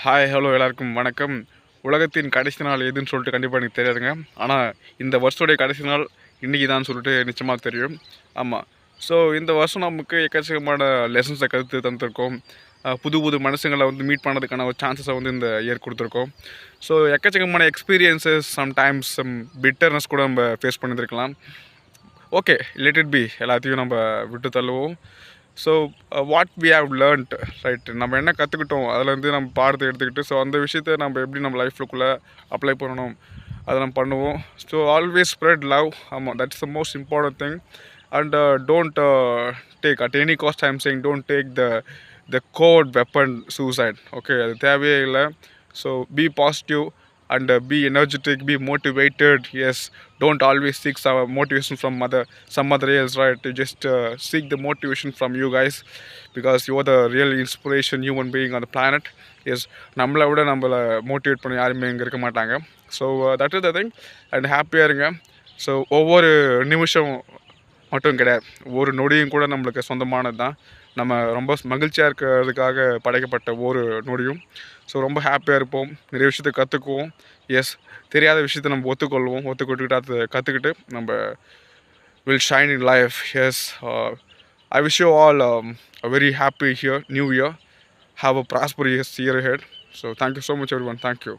Hi hello எல்லாருக்கும் வணக்கம். உலகத்தின் கடைசி நாள் எதுன்னு சொல்லிட்டு கண்டிப்பாக எனக்கு தெரியாதுங்க. ஆனால் இந்த வருஷத்துடைய கடைசி நாள் இன்றைக்கி தான் சொல்லிட்டு நிச்சயமாக தெரியும். ஆமாம். ஸோ இந்த வருஷம் நமக்கு எக்கச்சக்கமான லெசன்ஸை கருத்து தந்துருக்கோம். புது புது மனுஷங்களை வந்து மீட் பண்ணதுக்கான ஒரு சான்சஸை வந்து இந்த இயர் கொடுத்துருக்கோம். ஸோ எக்கச்சக்கமான எக்ஸ்பீரியன்ஸஸ், சம்டைம்ஸ் பிட்டர்னஸ் கூட நம்ம ஃபேஸ் பண்ணியிருக்கலாம். ஓகே, லெட் இட் பி, எல்லாத்தையும் நம்ம விட்டு தள்ளுவோம். So what we have learned, right, நம்ம என்ன கற்றுக்கிட்டோம் அதுலேருந்து நம்ம பாடத்தை எடுத்துக்கிட்டு ஸோ அந்த விஷயத்தை நம்ம எப்படி நம்ம லைஃப்லுக்குள்ளே அப்ளை பண்ணணும் அதை நம்ம பண்ணுவோம். So always spread love. ஆமாம், that's the most important thing. And don't take at any cost, I am saying don't take the coat weapon suicide. Okay, அது தேவையே இல்லை. So be positive and be energetic, be motivated. Yes, don't always seek some motivation from some other else, right? You just seek the motivation from you guys, because you are the real inspiration human being on the planet. Yes, நம்மளை விட நம்மளை motivate பண்ண யாருமே இங்கே இருக்க மாட்டாங்க. So that is the thing. And ஹாப்பியாக இருங்க. ஸோ ஒவ்வொரு நிமிஷம் மட்டும் கிடையாது, ஒரு நொடியும் கூட நம்மளுக்கு சொந்தமானது தான். நம்ம ரொம்ப மகிழ்ச்சியாக இருக்கிறதுக்காக படைக்கப்பட்ட ஒரு நொடியும். ஸோ ரொம்ப ஹாப்பியாக இருப்போம், நிறைய விஷயத்தை கற்றுக்குவோம். எஸ், தெரியாத விஷயத்தை நம்ம ஒத்துக்கிட்டு அதை கற்றுக்கிட்டு நம்ம will shine in life. Yes, I wish you all a very happy new year. Have a prosperous year ahead. So thank you so much everyone. Thank you.